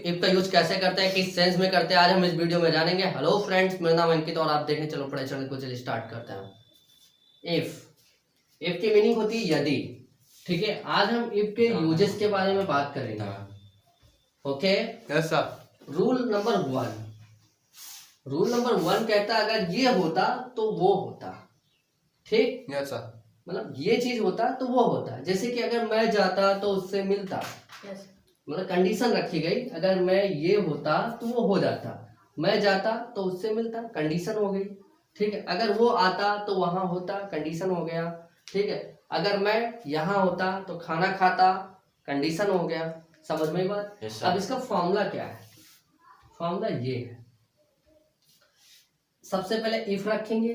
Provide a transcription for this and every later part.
If का use कैसे करते हैं, किस सेंस में करते हैं, आज हम इस वीडियो में जानेंगे। हेलो फ्रेंड्स, मेरा नाम अंकित और आप देखने चलो पढ़ाई चैनल को। चलिए स्टार्ट करते हैं। इफ की मीनिंग होती है यदि। ठीक है, आज हम इफ के यूजेस के बारे में बात करेंगे। ओके, ऐसा रूल नंबर वन कहता है अगर ये होता तो वो होता। ठीक, ऐसा मतलब ये चीज होता तो वो होता। जैसे कि अगर मैं जाता तो उससे मिलता, मतलब कंडीशन रखी गई। अगर मैं ये होता तो वो हो जाता, मैं जाता तो उससे मिलता, कंडीशन हो गई। ठीक है, अगर वो आता तो वहां होता, कंडीशन हो गया। ठीक है, अगर मैं यहाँ होता तो खाना खाता, कंडीशन हो गया। समझ में बात? अब इसका फॉर्मूला क्या है? फॉर्मूला ये है, सबसे पहले इफ रखेंगे,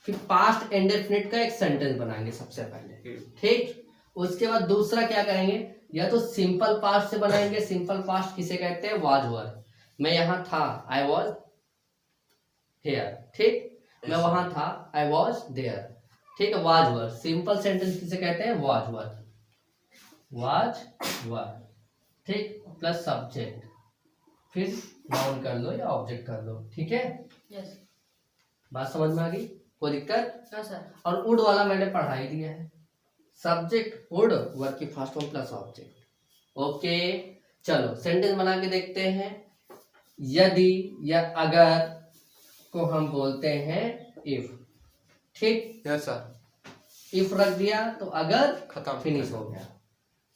फिर पास्ट इंडेफिनिट का एक सेंटेंस बनाएंगे सबसे पहले। ठीक, उसके बाद दूसरा क्या करेंगे, या तो सिंपल पास्ट से बनाएंगे। सिंपल पास्ट किसे कहते हैं? वाज वर। मैं यहाँ था, आई वॉज हेयर। ठीक, मैं वहां था, आई वॉज देयर। ठीक है, वाज वर। सिंपल सेंटेंस किसे कहते हैं? वाज वर। ठीक, प्लस सब्जेक्ट, फिर नाउन कर लो या ऑब्जेक्ट कर लो। ठीक है, बात समझ में आ गई? कोई दिक्कत? और वुड वाला मैंने पढ़ा ही दिया है। सब्जेक्ट वुड, वर्ब की first form plus object. Okay, चलो सेंटेंस बना के देखते हैं। यदि या अगर को हम बोलते हैं इफ। ठीक, ऐसा इफ रख दिया तो अगर खत्म, फिनिश हो गया।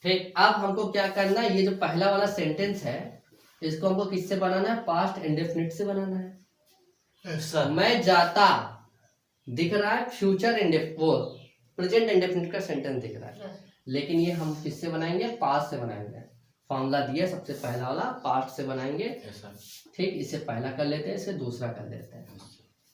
ठीक, अब हमको क्या करना है, ये जो पहला वाला सेंटेंस है इसको हमको किससे बनाना है? पास्ट इंडेफिनिट से बनाना है। ऐसा मैं जाता दिख रहा है, फ्यूचर वो प्रेजेंट इंडेफिनिट का सेंटेंस दिख रहा है, लेकिन ये हम किससे बनाएंगे? पास्ट से बनाएंगे। फॉर्मूला दिया सबसे पहला वाला, पास्ट से बनाएंगे। ठीक, इसे पहला कर लेते हैं, इसे दूसरा कर लेते हैं।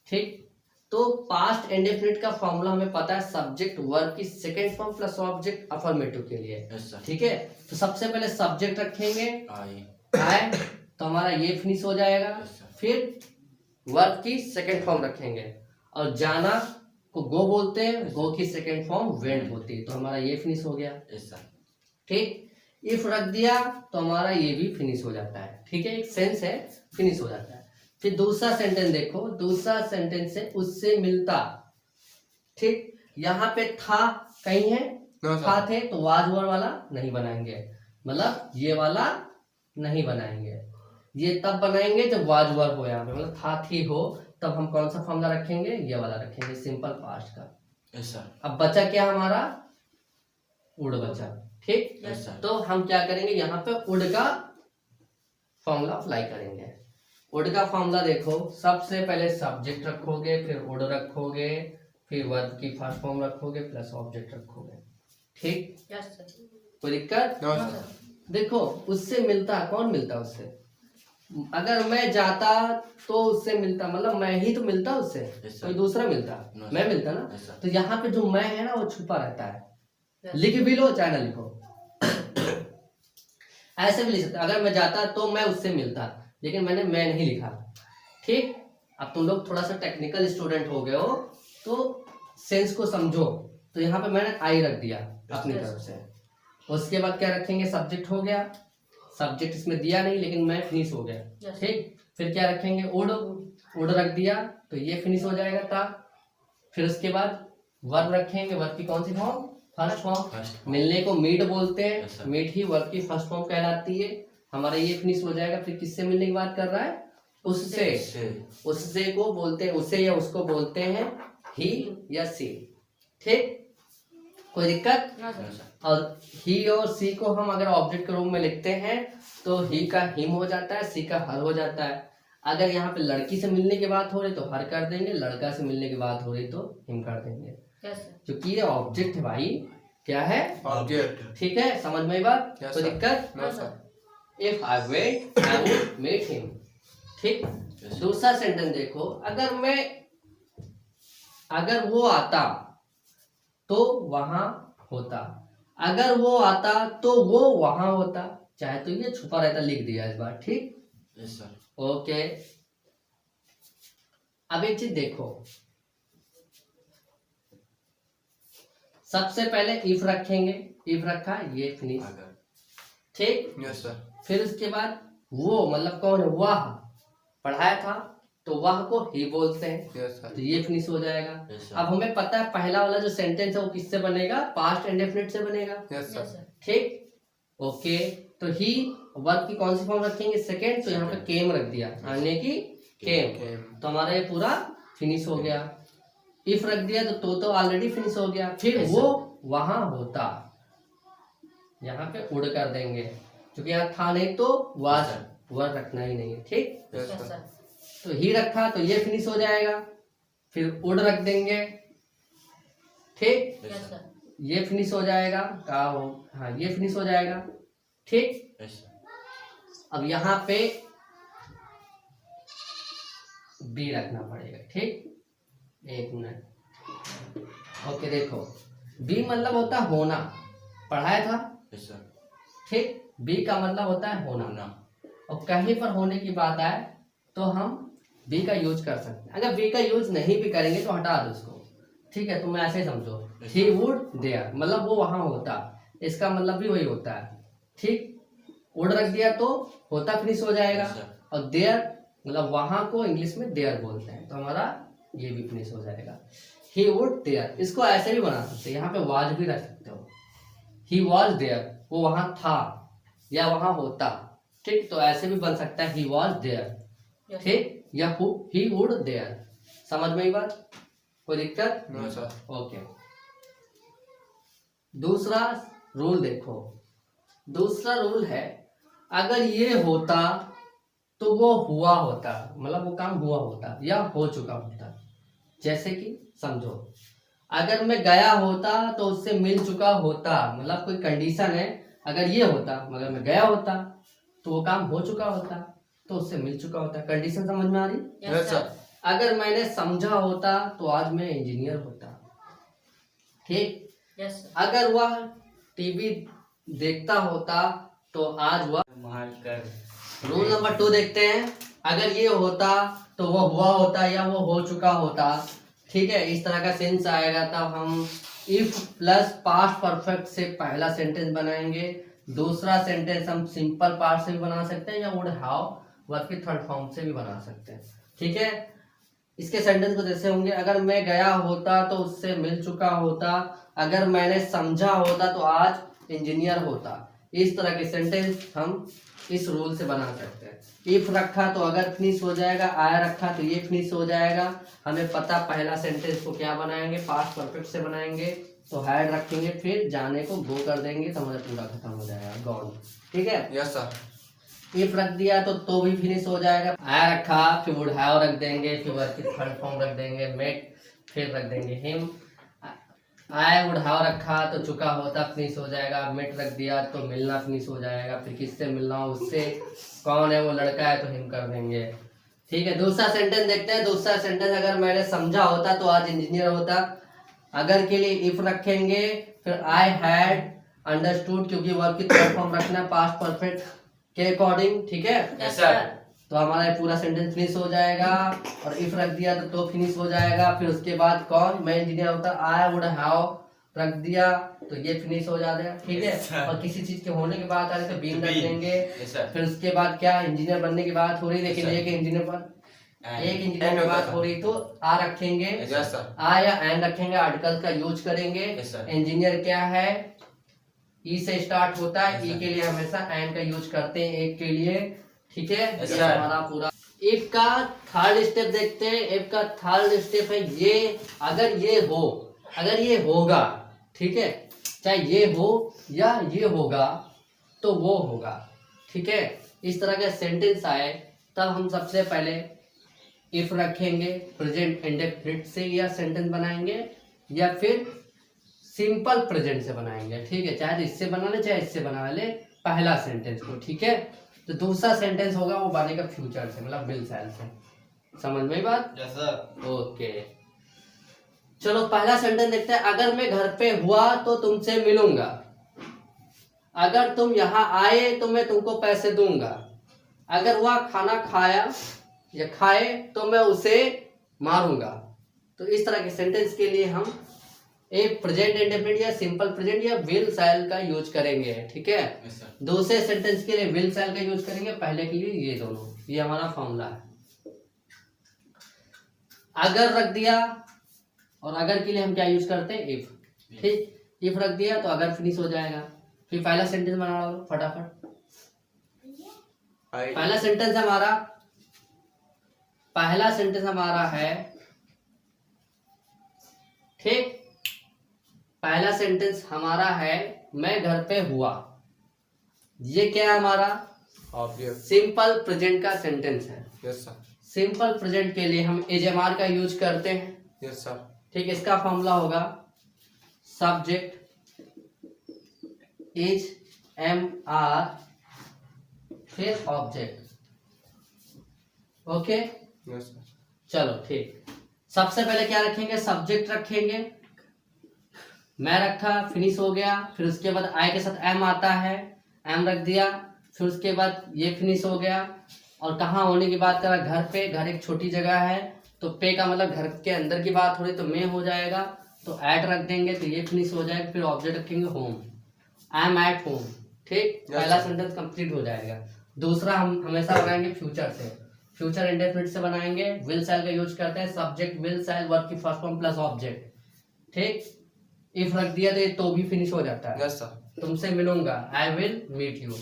ठीक, तो पास्ट इंडेफिनिट का फॉर्मूला हमें पता है, सब्जेक्ट वर्ब की second form plus object affirmative के लिए। ठीक है, तो सबसे पहले सब्जेक्ट रखेंगे आई, तो हमारा ये फिनिश हो जाएगा। फिर वर्ब की सेकंड फॉर्म रखेंगे, और जाना को गो बोलते हैं, गो की सेकंड फॉर्म वेंट होती है, तो हमारा ये फिनिश हो गया। ठीक, इफ रख दिया तो हमारा ये भी फिनिश हो जाता है। ठीक है, एक सेंस है, फिनिश हो जाता है। फिर दूसरा सेंटेंस देखो, दूसरा सेंटेंस है उससे मिलता। ठीक, यहाँ पे था कहीं है, था थे, तो वाज वर वाला नहीं बनाएंगे, मतलब ये वाला नहीं बनाएंगे। ये तब बनाएंगे जब वाज वर हो, यहाँ पे मतलब था थी हो, तब हम कौन सा फॉर्मूला रखेंगे? ये वाला रखेंगे, सिंपल पास्ट का। अब बचा क्या हमारा? उड़ बचा। ठीक, तो हम क्या करेंगे, यहाँ पे उड़ का फॉर्मूला अप्लाई करेंगे। उड़ का फॉर्मूला देखो, सबसे पहले सब्जेक्ट रखोगे, फिर उड़ रखोगे, फिर वर्ब की फर्स्ट फॉर्म रखोगे, प्लस ऑब्जेक्ट रखोगे। ठीक, कोई दिक्कत? देखो, उससे मिलता, कौन मिलता उससे? अगर मैं जाता तो उससे मिलता, मतलब मैं ही तो मिलता उससे, कोई दूसरा मिलता? मैं मिलता ना। तो यहाँ पे जो मैं है ना वो छुपा रहता है। लिख भी लो चाहे ना लिखो, ऐसे भी लिख सकते। अगर मैं जाता तो मैं उससे मिलता, लेकिन मैंने मैं नहीं लिखा। ठीक, अब तुम लोग थोड़ा सा टेक्निकल स्टूडेंट हो गए हो तो सेंस को समझो, तो यहाँ पे मैंने आई रख दिया अपनी तरफ से। उसके बाद क्या रखेंगे? सब्जेक्ट हो गया, सब्जेक्ट इसमें दिया नहीं लेकिन मैं फिनिश हो गया। ठीक, फिर क्या रखेंगे? उड़ रख दिया, तो ये फिनिश हो जाएगा था। फिर उसके बाद वर्ब रखेंगे, वर्ब की कौन सी फॉर्म? First form. मिलने को मीट बोलते हैं, मीट ही वर्ब की फर्स्ट फॉर्म कहलाती है। हमारा ये फिनिश हो जाएगा। फिर किससे मिलने की बात कर रहा है? उससे को बोलते हैं, उसे या उसको बोलते हैं ही या सी। ठीक, कोई दिक्कत? और ही और सी को हम अगर ऑब्जेक्ट के रूप में लिखते हैं तो ही का हिम हो जाता है, सी का हर हो जाता है। अगर यहाँ पे लड़की से मिलने की बात हो रही तो हर कर देंगे, लड़का से मिलने की बात हो रही तो हिम कर देंगे, क्योंकि ये ऑब्जेक्ट है भाई। क्या है? ऑब्जेक्ट। ठीक है, समझ में बात? कोई दिक्कत? If I went I would meet him. ठीक, दूसरा सेंटेंस देखो, अगर वो आता तो वहां होता, अगर वो आता तो वो वहां होता, चाहे तो ये छुपा रहता, लिख दिया इस बार। ठीक, ओके। अब एक चीज देखो, सबसे पहले इफ रखेंगे, इफ रखा, ये फिनिश। ठीक, यस सर। फिर उसके बाद वो मतलब कौन है, वह पढ़ाया था, तो वह को ही बोलते हैं। Yes sir. तो ये फिनिश हो जाएगा। यस अब हमें पता है पहला वाला जो सेंटेंस है वो किससे बनेगा, पास्ट इंडेफिनिट से बनेगा। Yes sir. ठीक, ओके। तो ही वर्ब की कौन सी फॉर्म रखेंगे, सेकेंड, तो यहाँ पे केम रख दिया, आने की केम, तो हमारा ये पूरा फिनिश हो गया। इफ रख दिया तो ऑलरेडी फिनिश हो गया। फिर Yes, वो वहां होता, यहाँ पे उड़ कर देंगे, क्योंकि यहाँ था नहीं तो वाज Yes, वर्ब रखना ही नहीं है। ठीक, यस सर। तो ही रखा तो ये फिनिश हो जाएगा। फिर उड़ रख देंगे, ठीक, यस सर। ये फिनिश हो जाएगा, का हो, हाँ ये फिनिश हो जाएगा। ठीक, यस सर। अब यहाँ पे बी रखना पड़ेगा। ठीक, एक मिनट, ओके। देखो बी मतलब होता है होना, पढ़ाया था। Yes sir. ठीक, बी का मतलब होता है होना, ना। और कहीं पर होने की बात आए तो हम बी का यूज कर सकते हैं। अगर बी का यूज नहीं भी करेंगे तो हटा दो उसको। ठीक है, तुम ऐसे समझो, ही वुड देयर मतलब वो वहां होता, इसका मतलब भी वही होता है। ठीक, वुड रख दिया तो होता फिनिश हो जाएगा, Yes, sir. और देयर मतलब वहां को इंग्लिश में देयर बोलते हैं, तो हमारा ये भी फिनिश हो जाएगा। ही वुड देयर, इसको ऐसे भी बना सकते हैं, यहाँ पे वाज भी रख सकते हो, ही वॉज देयर, वो वहां था या वहां होता। ठीक, तो ऐसे भी बन सकता है, ही वॉज देयर। ठीक, या ही वुड देयर। समझ में ही बात, कोई दिक्कत? No sir. ओके। दूसरा रूल देखो, दूसरा रूल है अगर ये होता तो वो हुआ होता, मतलब वो काम हुआ होता या हो चुका होता। जैसे कि समझो, अगर मैं गया होता तो उससे मिल चुका होता, मतलब कोई कंडीशन है, अगर ये होता मगर मैं गया होता तो वो काम हो चुका होता, तो उससे मिल चुका होता। कंडीशन समझ में आ रही? Yes sir. अगर मैंने समझा होता तो आज मैं इंजीनियर होता। ठीक, अगर वह टीवी देखता होता तो आज वह, रूल नंबर 2 देखते हैं, अगर ये होता तो वो हुआ होता या वो हो चुका होता। ठीक है, इस तरह का सेंस आएगा तब हम इफ प्लस पास्ट परफेक्ट से पहला सेंटेंस बनाएंगे। दूसरा सेंटेंस हम सिंपल पार्ट से भी बना सकते हैं या वुड हैव वर्ब की थर्ड फॉर्म से भी बना सकते हैं। ठीक है, इसके सेंटेंस को जैसे होंगे, अगर मैं गया होता तो उससे मिल चुका होता, अगर मैंने समझा होता तो आज इंजीनियर होता। इस तरह के सेंटेंस हम इस रूल से बना सकते हैं। इफ रखा तो अगर फिनिश हो जाएगा, आया रखा तो ये फिनिश हो जाएगा। हमें पता पहला सेंटेंस को क्या बनाएंगे, पास्ट परफेक्ट से बनाएंगे, तो हैड रखेंगे, फिर जाने को गो कर देंगे, तो हमारा पूरा खत्म हो जाएगा, गॉन। ठीक है, यस सर। इफ रख दिया तो भी फिनिश हो जाएगा। आया रखा फिर वुड हैव रख देंगे, फिर वर्ब की थर्ड फॉर्म रख देंगे, मेट, फिर रख देंगे हिम। आया वुड हैव रखा तो चुका होता फिनिश हो जाएगा। मेट रख दिया तो मिलना फिनिश हो जाएगा, फिर किससे मिलना हो, उससे, कौन है वो, लड़का है तो हिम कर देंगे। ठीक है, दूसरा सेंटेंस देखते हैं। दूसरा सेंटेंस, अगर मैंने समझा होता तो आज इंजीनियर होता। अगर के लिए इफ रखेंगे, फिर आई हैड अंडरस्टूड, क्योंकि वर्ब की थर्ड फॉर्म रखना पास्ट परफेक्ट के अकॉर्डिंग। ठीक है, यस सर। तो हमारा ये पूरा सेंटेंस फिनिश हो जाएगा। और इफ रख दिया तो फिनिश हो जाएगा। फिर उसके बाद कौन, मैं इंजीनियर होता, आई वुड हैव रख दिया तो ये फिनिश हो जाएगा। ठीक है, Yes, sir. और किसी चीज के होने के बाद आ रहे तो बीन रख Bean. देंगे। Yes sir. फिर उसके बाद क्या, इंजीनियर बनने की बात हो रही, लेकिन Yes, sir. एक इंजीनियर पर एक इंजीनियर And की बात होता हो रही तो आ रखेंगे। Yes sir. आ या एंड रखेंगे, आर्टिकल का यूज करेंगे। Yes, sir. इंजीनियर क्या है, ई से स्टार्ट होता है, Yes, ई sir. के लिए हमेशा एंड का यूज करते हैं, एक के लिए। ठीक है, Yes, ये sir. हमारा पूरा। इफ का थर्ड स्टेप देखते हैं। इफ का थर्ड स्टेप है ये, अगर ये हो, अगर ये होगा, ठीक है, चाहे ये हो या ये होगा तो वो होगा। ठीक है, इस तरह के सेंटेंस आए तब हम सबसे पहले इफ रखेंगे, प्रेजेंट इंडेफिनिट से या सेंटेंस बनाएंगे, या फिर सिंपल प्रेजेंट से बनाएंगे। ठीक है, चाहे तो इससे बना ले चाहे इससे बना ले पहला सेंटेंस को। ठीक है, तो दूसरा सेंटेंस होगा वो बनेगा फ्यूचर से, मतलब विल सेल से। समझ में बात? Yes sir. ओके, चलो पहला सेंटेंस देखते हैं। अगर मैं घर पे हुआ तो तुमसे मिलूंगा, अगर तुम यहाँ आए तो मैं तुमको पैसे दूंगा, अगर वह खाना खाया या खाए तो मैं उसे मारूंगा। तो इस तरह के सेंटेंस के लिए हम इफ प्रेजेंट इंडेफिनिट या सिंपल प्रेजेंट या विल शैल का यूज करेंगे, ठीक है। Yes, sir. दूसरे सेंटेंस के लिए विल शैल का यूज करेंगे, पहले के लिए ये दोनों, ये हमारा फॉर्मूला है। अगर रख दिया, और अगर के लिए हम क्या यूज करते हैं, इफ, ठीक। इफ रख दिया तो अगर फिनिश हो जाएगा। फिर पहला सेंटेंस बना लो फटाफट। पहला सेंटेंस हमारा है, ठीक। पहला सेंटेंस हमारा है मैं घर पे हुआ। ये क्या है हमारा Object. सिंपल प्रेजेंट का सेंटेंस है। Yes, sir. सिंपल प्रेजेंट के लिए हम एजएमआर का यूज करते हैं, Yes, sir. ठीक। इसका फॉर्मूला होगा सब्जेक्ट इज एम आर फिर ऑब्जेक्ट, ओके। Yes, sir. चलो ठीक, सबसे पहले क्या रखेंगे, सब्जेक्ट रखेंगे। मैं रखा, फिनिश हो गया। फिर उसके बाद आई के साथ एम आता है, एम रख दिया। फिर उसके बाद ये फिनिश हो गया। और कहाँ होने की बात करा, घर पे। घर एक छोटी जगह है तो पे का मतलब घर के अंदर की बात हो रही तो में हो जाएगा, तो एट रख देंगे तो ये फिनिश हो जाएगा। फिर ऑब्जेक्ट रखेंगे home, I am at home, ठीक। पहला सेंटेंस कंप्लीट हो जाएगा। दूसरा हम हमेशा बनाएंगे फ्यूचर से, फ्यूचर इंडेफिनिट से बनाएंगे। विल शैल का यूज करते हैं, सब्जेक्ट विल शैल वर्ब की फर्स्ट फॉर्म प्लस ऑब्जेक्ट, ठीक। इफ रख दिया तो ये तो भी फिनिश हो जाता है। Yes, sir. तुमसे मिलूंगा, I will meet you,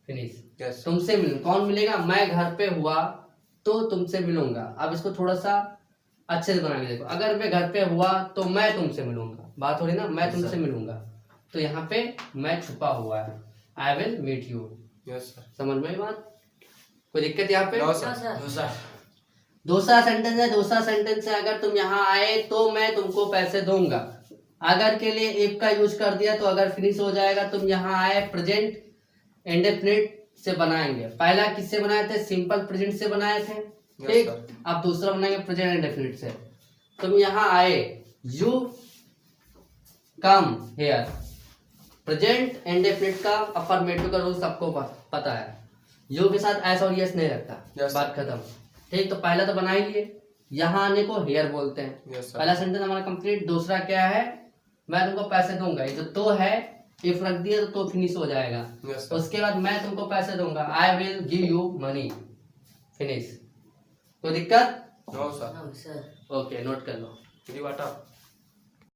finish. Yes. तुमसे मिलूं, कौन मिलेगा, मैं घर पे हुआ तो तुमसे मिलूंगा। अब इसको थोड़ा सा अच्छे से बना के देखो। अगर मैं घर पे हुआ तो मैं तुमसे मिलूंगा, बात हो रही ना, मैं तुमसे मिलूंगा। तो यहाँ पे मैं छुपा हुआ है, I will meet you. Yes, sir. समझ में आई बात, कोई दिक्कत यहाँ पे? No, sir. No, sir. दूसरा सेंटेंस है अगर तुम यहाँ आए तो मैं तुमको पैसे दूंगा। अगर के लिए इफ का यूज कर दिया तो अगर फिनिश हो जाएगा। तुम यहाँ आए, प्रेजेंट इंडेफिनिट से बनाएंगे। पहला किससे बनाए थे, सिंपल प्रेजेंट से बनाए थे, ठीक। sir. अब दूसरा बनाएंगे प्रेजेंट इंडेफिनिट से। तुम यहाँ आए, you come here. Present indefinite का अफर्मेटिव का रूल सबको पता है, यू के साथ एस और यस नहीं लगता। Yes, बात खत्म, ठीक। तो पहला तो बना ही लिए, यहाँ आने को हेयर बोलते हैं। Yes, sir. पहला सेंटेंस हमारा कंप्लीट। दूसरा क्या है, मैं तुमको पैसे दूंगा। ये जो तो है, इफ रख दिया तो फिनिश हो जाएगा। Yes, sir. उसके बाद मैं तुमको पैसे दूंगा, I will give you money, finish. कोई दिक्कत? No, sir. ओके, नोट कर लो। Three water.